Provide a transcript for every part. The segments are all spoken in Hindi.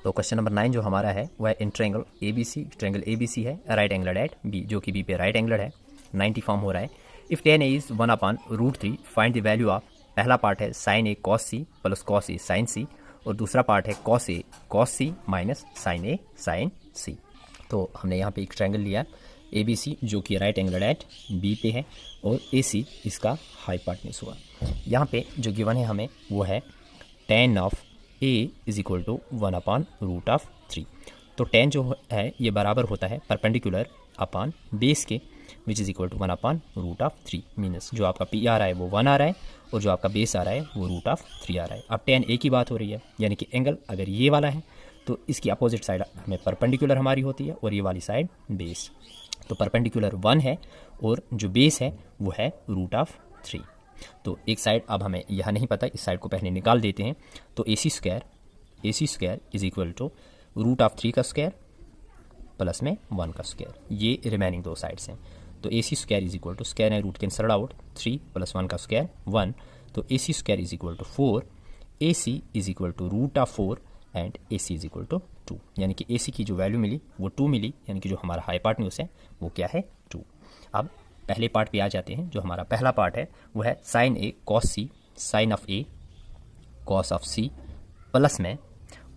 तो क्वेश्चन नंबर 9 जो हमारा है वह है in triangle A B C है राइट एंगल एट बी, जो कि बी पे राइट एंगल है। 90 फॉर्म हो रहा है। If tan a is 1/√3 find the value of, पहला पार्ट है sin a cos c plus cos a sin c, और दूसरा पार्ट है cos a cos c minus sin a sin c। तो हमने यहाँ पे एक ट्रायंगल लिया ए बी सी जो कि राइट एंगल एट बी पे है, और ए सी इसका हाइपोटेन्यूज हुआ। यहाँ पे जो गिवन है हमें वो है tan of a is equal to 1/√3। तो tan जो है ये बराबर होता है परपेंडिकुलर अपॉन बेस के, which is equal to 1/√3 minus जो आपका पी आ रहा है वो 1 आ रहा है, और जो आपका बेस आ रहा है वो √3 आ रहा है। अब tan a की बात हो रही है, यानी कि एंगल अगर ये वाला है तो इसकी अपोजिट साइड हमें परपेंडिकुलर हमारी होती है, और ये वाली साइड बेस। तो परपेंडिकुलर 1 है और जो बेस है वो है √3। तो एक साइड अब हमें यह नहीं पता, इस साइड को पहले निकाल देते हैं। तो AC square is equal to √3 का स्क्वायर प्लस में 1 का स्क्वायर, ये रिमेनिंग दो साइड्स हैं। तो AC square is equal to square है रूट कैंसल आउट, 3 प्लस 1 का स्क्वायर 1। तो AC square is equal to 4, AC is equal to √4 and AC is equal to 2, यानी कि AC की जो वैल्यू मिली वो 2 मिली, यानी कि जो हमारा हाइपोटेन्यूज है वो क्या है 2। अब पहले पार्ट पे आ जाते हैं। जो हमारा पहला पार्ट है वो है sin a cos c sin of a cos of c plus में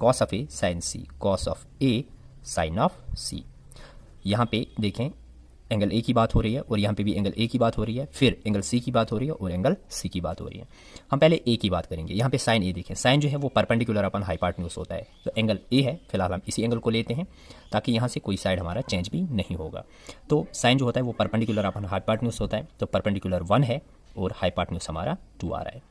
cos of a sin c cos of a sin of c। यहाँ पे देखें एंगल ए की बात हो रही है, और यहाँ पे भी एंगल ए की बात हो रही है, फिर एंगल सी की बात हो रही है, और एंगल सी की बात हो रही है। हम पहले ए की बात करेंगे। यहाँ पे साइन ए देखें, साइन जो है वो परपेंडिकुलर अपन हाइपोटेन्यूज होता है। तो एंगल ए है, फिलहाल हम इसी एंगल को लेते हैं ताकि यहाँ से कोई साइड हमारा चेंज भी नहीं होगा। तो साइन जो होता है वो परपेंडिकुलर अपन हाइपोटेन्यूज होता है, तो परपेंडिकुलर 1 है और हाइपोटेन्यूज हमारा 2 आ रहा है।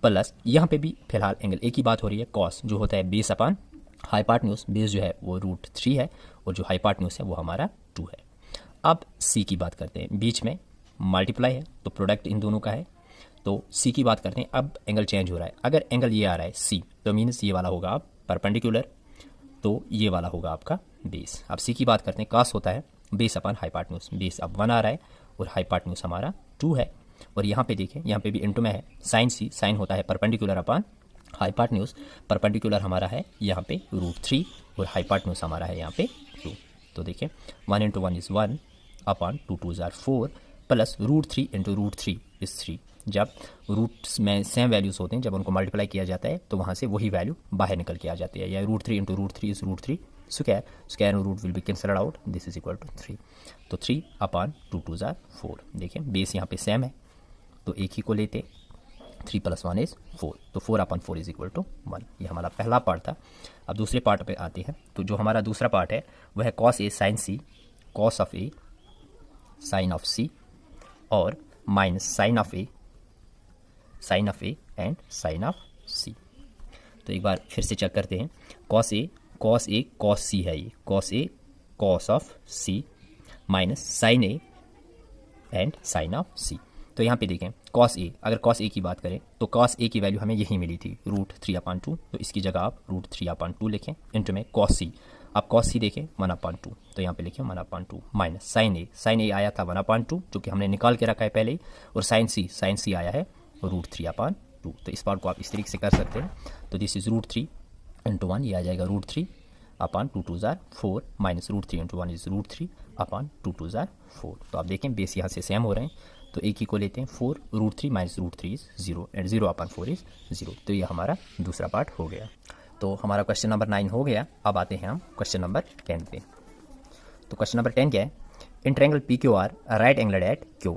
प्लस यहाँ पे भी फिलहाल एंगल ए की बात हो रही है, कॉस जो होता है बेस अपन हाइपोटेन्यूज, बेस जो है वो √3 है, और जो हाइपोटेन्यूज है वो हमारा 2 है। अब सी की बात करते हैं, बीच में मल्टीप्लाई है तो प्रोडक्ट इन दोनों का है। तो सी की बात करते हैं। अब एंगल चेंज हो रहा है, अगर एंगल ये आ रहा है सी तो मीन्स ये वाला होगा आप परपेंडिकुलर, तो ये वाला होगा आपका बेस। अब सी की बात करते हैं, कास होता है बेस अपन हाइपोटेन्यूज, बेस अब 1 आ रहा है और हाइपोटेन्यूज हमारा 2 है। और यहाँ पे देखें, यहाँ पे भी इनटू में है साइन सी, साइन होता है परपेंडिकुलर अपन हाइपोटेन्यूज, परपेंडिकुलर हमारा है यहाँ पे √3 और हाइपोटेन्यूज हमारा है यहाँ पे 2। तो देखें 1 × 1 इज़ 1 अपॉन 2 2 ज़ार 4 प्लस √3 × √3 इज़ 3। जब रूट्स में सेम वैल्यूज़ होते हैं, जब उनको मल्टीप्लाई किया जाता है तो वहाँ से वही वैल्यू बाहर निकल के आ जाती है। या √3 × √3 इज़ √3 स्क्वायर, स्क्वायर और root will be cancelled out, this is equal to 3। तो 3 अपॉन 2 2 ज़ार 4। देखिए बेस यहाँ पे सेम है तो एक ही को लेते, 3 + 1 इज़ 4, तो 4/4 इज इक्वल टू 1। ये हमारा पहला पार्ट था। अब दूसरे पार्ट पे आते हैं। तो जो हमारा दूसरा पार्ट है वह है cos a sin c cos of a sin of c और minus sin of a and sin of c। तो एक बार फिर से चेक करते हैं। cos a cos c है, ये cos a cos of c minus sin a and sin of c। तो यहाँ पे देखें cos a, अगर cos a की बात करें तो cos a की वैल्यू हमें यही मिली थी √3/2, तो इसकी जगह आप √3/2 लिखें इंटू में cos c। आप cos c देखें 1/2, तो यहाँ पे लिखें 1/2 माइनस sin a आया था 1/2 जो कि हमने निकाल के रखा है पहले ही, और sin c आया है √3/2। तो इस पार्ट को आप इस तरीके से कर सकते हैं। तो दिस इज √3 × 1, ये आ जाएगा √3/2 2 ज़ार 4 माइनस √3 × 1 इज √3/2 2 ज़ार 4। तो आप देखें बेस यहाँ से सेम हो रहे हैं, तो एक ही को लेते हैं 4 √3 माइनस √3 इज 0 एंड 0/4 इज 0। तो ये हमारा दूसरा पार्ट हो गया। तो हमारा क्वेश्चन नंबर 9 हो गया। अब आते हैं हम क्वेश्चन नंबर 10 पे। तो क्वेश्चन नंबर 10 क्या है, in triangle PQR right angle at Q,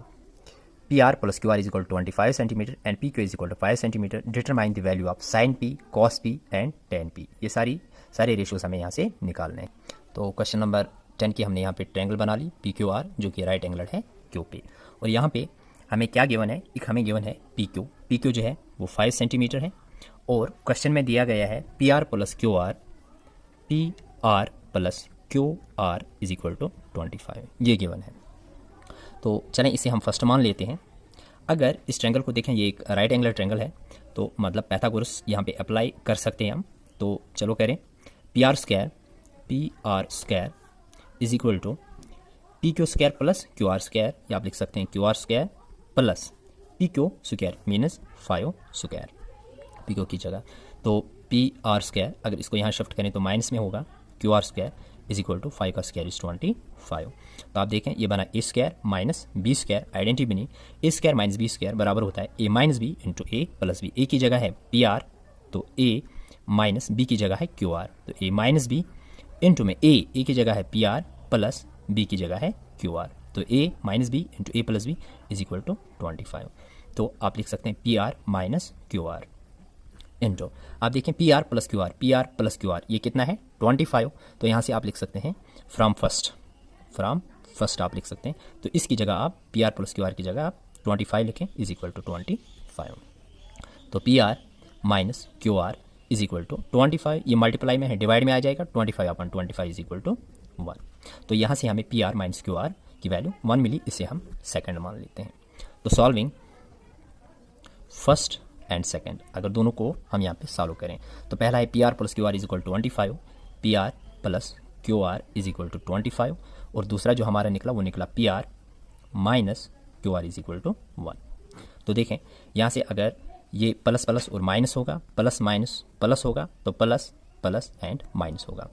PR + QR is equal to 25 centimetre and PQ is equal to 5 centimetre, determine the value of sin P cos P and tan P। ये सारे रेशियोज हमें यहाँ से निकालने हैं। तो क्वेश्चन नंबर 10 की हमने यहाँ पे ट्रायंगल बना ली PQR जो कि राइट एंगल है Q पे, और यहाँ पे हमें क्या गिवन है, एक हमें गिवन है PQ जो है वो 5 सेंटीमीटर है, और क्वेश्चन में दिया गया है PR + QR is equal to 25, ये गिवन है। तो चलें इसे हम फर्स्ट मान लेते हैं। अगर इस ट्रायंगल को देखें, ये एक राइट एंगल ट्रायंगल है, तो मतलब पाइथागोरस यहाँ पे अप्लाई कर सकते हैं हम। तो चलो करें, PR square is equal to PQ square plus QR square, या आप लिख सकते हैं QR square plus PQ square minus 5 square PQ की जगह। तो पी आर स्क्वायर, अगर इसको यहाँ शिफ्ट करें तो माइनस में होगा, Q R square is equal to 5 का स्क्वायर इज 25। तो आप देखें ये बना A square minus B square, identity बनी A square minus B square बराबर होता है A minus B into A plus B. A की जगह है पी आर तो ए माइनस बी की जगह है क्यू आर, तो ए माइनस बी इंटू में ए की जगह है पी आर प्लस बी की जगह है क्यू आर, तो A minus B into A plus B is equal to 25। तो आप लिख सकते हैं P R minus Q R into, आप देखें P R plus Q R ये कितना है 25। तो यहाँ से आप लिख सकते हैं फ्रॉम फर्स्ट आप लिख सकते हैं, तो इसकी जगह आप P R plus Q R की जगह आप 25 लिखें इज इक्वल टू 25। तो P R minus Q R is equal to 25, ये मल्टीप्लाई में है डिवाइड में आ जाएगा, 25 अपन 25 इज इक्वल टू 1। तो यहाँ से हमें P R minus Q R की वैल्यू 1 मिली, इसे हम सेकंड मान लेते हैं। तो सॉल्विंग फर्स्ट एंड सेकंड, अगर दोनों को हम यहाँ पे सॉल्व करें तो पहला है P R plus Q R is equal to 25, P R plus Q R is equal to 25, और दूसरा जो हमारा निकला वो निकला P R minus Q R is equal to 1। तो देखें यहाँ से अगर ये प्लस प्लस और माइनस होगा, प्लस माइनस प्लस होगा, तो प्लस प्लस एंड माइनस होगा।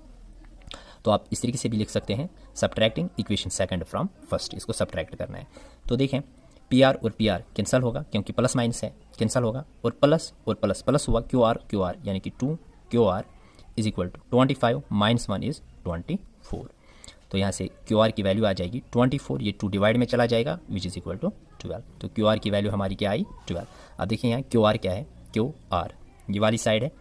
तो आप इस तरीके से भी लिख सकते हैं subtracting equation second from first, इसको सब्ट्रैक्ट करना है। तो देखें पी आर और पी आर कैंसल होगा क्योंकि प्लस माइनस है, कैंसल होगा, और प्लस प्लस हुआ क्यू आर यानी कि 2 Q R is equal to 25 minus 1 is 24। तो यहाँ से क्यू आर की वैल्यू आ जाएगी 24, ये 2 डिवाइड में चला जाएगा विच इज इक्वल टू 12। तो क्यू आर की वैल्यू हमारी क्या आई 12। अब देखिए यहाँ क्यू आर क्या है, क्यू आर ये वाली साइड है,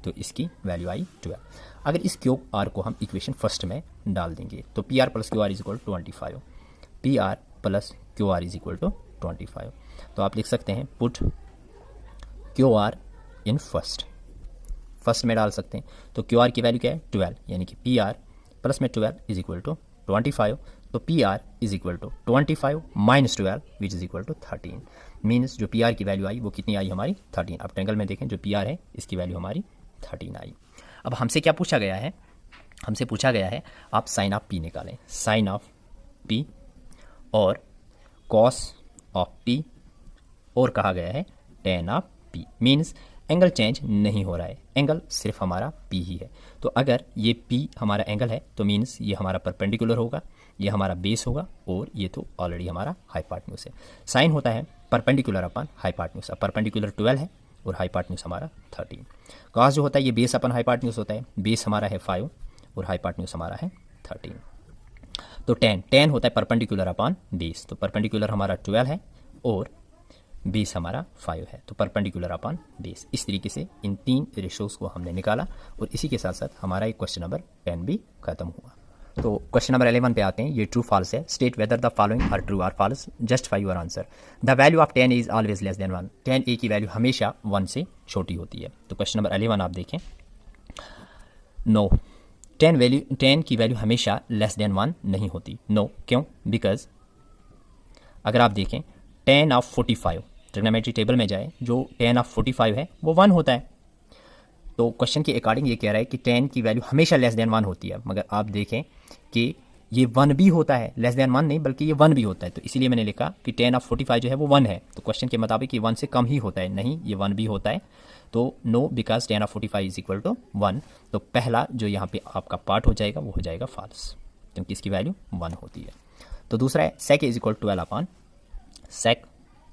तो इसकी वैल्यू आई 12। अगर इस क्यू आर को हम इक्वेशन फर्स्ट में डाल देंगे तो P R plus Q R is equal to 25, P R plus Q R is equal to 25। तो आप लिख सकते हैं put Q R in first में डाल सकते हैं। तो क्यू आर की वैल्यू क्या है 12, यानी कि पी आर प्लस में 12 इज इक्वल टू 25, तो P R is equal to 25 minus 12 which is equal to 13। Means जो पी आर की वैल्यू आई वो कितनी आई हमारी 13। अब ट्रायंगल में देखें जो पी आर है इसकी वैल्यू हमारी 13 आई। अब हमसे क्या पूछा गया है, हमसे पूछा गया है आप साइन ऑफ पी निकालें, साइन ऑफ पी और कॉस ऑफ पी, और कहा गया है ten of P. Means angle change नहीं हो रहा है, एंगल सिर्फ हमारा पी ही है। तो अगर ये पी हमारा एंगल है तो मीन्स ये हमारा परपेंडिकुलर होगा, ये हमारा बेस होगा, और ये तो ऑलरेडी हमारा हाइपोटेन्यूज है। साइन होता है परपेंडिकुलर अपन हाइपोटेन्यूज, अब परपेंडिकुलर 12 है और हाइपोटेन्यूज हमारा 13। कॉस जो होता है ये बेस अपन हाइपोटेन्यूज होता है, बेस हमारा है 5 और हाइपोटेन्यूज हमारा है 13। तो टेन होता है परपेंडिकुलर अपॉन बेस, तो परपेंडिकुलर हमारा 12 है और बेस हमारा 5 है, तो परपेंडिकुलर अपॉन बेस। इस तरीके से इन 3 रेशोज को हमने निकाला, और इसी के साथ साथ हमारा एक क्वेश्चन नंबर 10 भी खत्म हुआ। तो क्वेश्चन नंबर 11 पे आते हैं, ये ट्रू फॉल्स है। State whether the following are true or false, justify your answer. The value of 10 is always less than 1, 10 A की वैल्यू हमेशा 1 से छोटी होती है। तो क्वेश्चन नंबर 11 आप देखें, नो 10 की वैल्यू हमेशा लेस देन 1 नहीं होती। नो क्यों? बिकॉज अगर आप देखें 10 ऑफ 45 ट्रिग्नोमेट्री टेबल में जाए, जो 10 ऑफ 45 है वो 1 होता है। तो क्वेश्चन के अकॉर्डिंग ये कह रहा है कि 10 की वैल्यू हमेशा लेस देन 1 होती है, मगर आप देखें कि ये 1 भी होता है, लेस देन 1 नहीं बल्कि ये 1 भी होता है। तो इसीलिए मैंने लिखा कि 10 ऑफ 45 जो है वो 1 है, तो क्वेश्चन के मुताबिक ये 1 से कम ही होता है, नहीं ये 1 भी होता है। तो no because 10 of 45 is equal to 1। तो पहला जो यहाँ पे आपका पार्ट हो जाएगा वो हो जाएगा फॉल्स, क्योंकि इसकी वैल्यू 1 होती है। तो दूसरा है sec is equal to 12 upon sec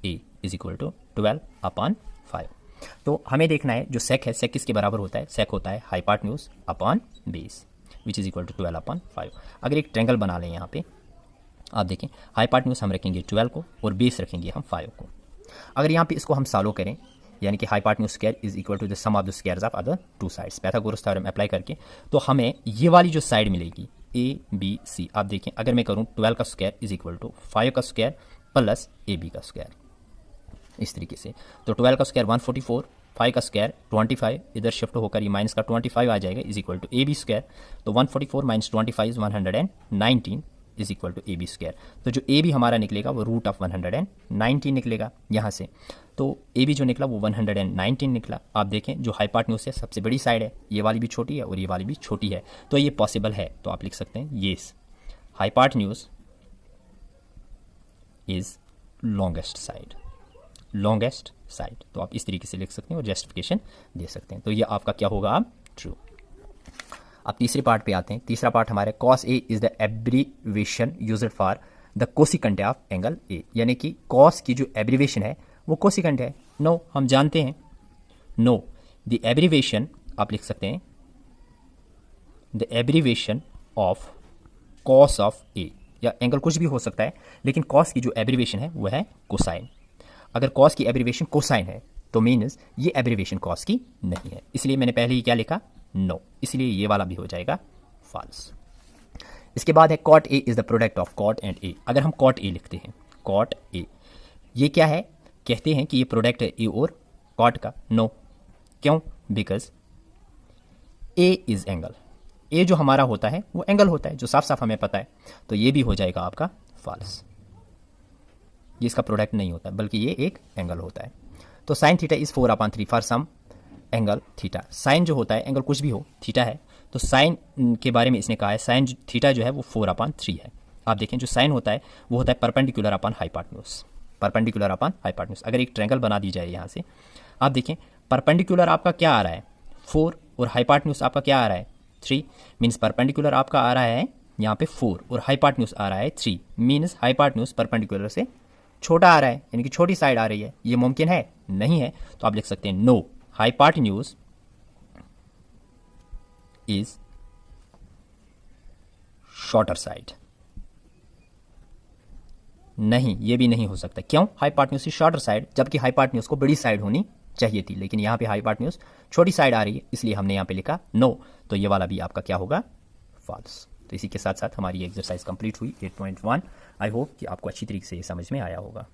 A is equal to 12 upon 5। तो हमें देखना है जो सेक है, सेक किसके बराबर होता है? सेक होता है hypotenuse upon base which is equal to 12 upon 5। अगर एक ट्रायंगल बना लें यहाँ पे, आप देखें हाइपोटेन्यूज हम रखेंगे 12 को और बेस रखेंगे हम 5 को। अगर यहाँ पे इसको हम सॉल्व करें, यानी कि hypotenuse square is equal to the sum of the squares of other two sides, Pythagoras theorem apply करके, तो हमें ये वाली जो साइड मिलेगी ए बी सी, आप देखें अगर मैं करूँ 12 का स्क्वायर इज इक्वल टू 5 का स्क्वायर प्लस ए बी का स्क्वायर, इस तरीके से। तो 12 का स्क्वायर 144, 5 का स्क्वायर 25, इधर शिफ्ट होकर ये माइनस का 25 आ जाएगा is equal to A B square. तो 144 minus 25 is 119 is equal to A B square. तो जो ए बी हमारा निकलेगा वो रूट ऑफ 119 निकलेगा यहाँ से। तो ए बी जो निकला वो 119 निकला। आप देखें जो हाइपोटेन्यूज है सबसे बड़ी साइड है, ये वाली भी छोटी है और ये वाली भी छोटी है, तो ये पॉसिबल है। तो आप लिख सकते हैं yes hypotenuse is longest side, longest side. तो आप इस तरीके से लिख सकते हैं और जस्टिफिकेशन दे सकते हैं। तो ये आपका क्या होगा, आप ट्रू। अब तीसरे पार्ट पे आते हैं। तीसरा पार्ट हमारे cos A is the abbreviation used for the cosecant of angle A, यानी कि cos की जो एब्रीवेशन है वो कोसिकेंट है। नो, हम जानते हैं, नो द एब्रीवेशन, आप लिख सकते हैं the abbreviation of cos of A, या एंगल कुछ भी हो सकता है, लेकिन cos की जो एब्रीवेशन है वो है कोसाइन। अगर cos की एब्रीवेशन कोसाइन है तो मीन्स ये एब्रीवेशन cos की नहीं है, इसलिए मैंने पहले ही क्या लिखा, नो, इसलिए ये वाला भी हो जाएगा फॉल्स। इसके बाद है cot A is the product of cot and A। अगर हम cot A लिखते हैं, cot A ये क्या है, कहते हैं कि ये प्रोडक्ट है A और cot का। नो, क्यों, because A is angle, A जो हमारा होता है वो एंगल होता है, जो साफ साफ हमें पता है। तो ये भी हो जाएगा आपका फॉल्स, ये इसका प्रोडक्ट नहीं होता बल्कि ये एक एंगल होता है। तो sine theta is 4/3 for some angle theta. Sine जो होता है, एंगल कुछ भी हो, थीटा है, तो साइन के बारे में इसने कहा है साइन थीटा जो है वो 4/3 है। आप देखें जो साइन होता है वो होता है perpendicular upon hypotenuse, perpendicular upon hypotenuse. अगर एक ट्रायंगल बना दी जाए यहाँ से, आप देखें परपेंडिकुलर आपका क्या आ रहा है 4 और हाइपोटेन्यूज आपका क्या आ रहा है 3, मीन्स परपेंडिकुलर आपका आ रहा है यहाँ पे 4 और हाइपोटेन्यूज आ रहा है 3, मीन्स हाइपोटेन्यूज परपेंडिकुलर से छोटा आ रहा है, यानी कि छोटी साइड आ रही है। ये मुमकिन है, नहीं है, तो आप लिख सकते हैं no, hypotenuse is shorter side. नहीं, ये भी नहीं हो सकता, क्यों, हाइपोटेन्यूज इज शॉर्टर साइड, जबकि हाइपोटेन्यूज को बड़ी साइड होनी चाहिए थी, लेकिन यहाँ पे हाइपोटेन्यूज छोटी साइड आ रही है, इसलिए हमने यहाँ पे लिखा नो। तो ये वाला भी आपका क्या होगा, फॉल्स। तो इसी के साथ साथ हमारी एक्सरसाइज कंप्लीट हुई 8.1। आई होप कि आपको अच्छी तरीके से ये समझ में आया होगा।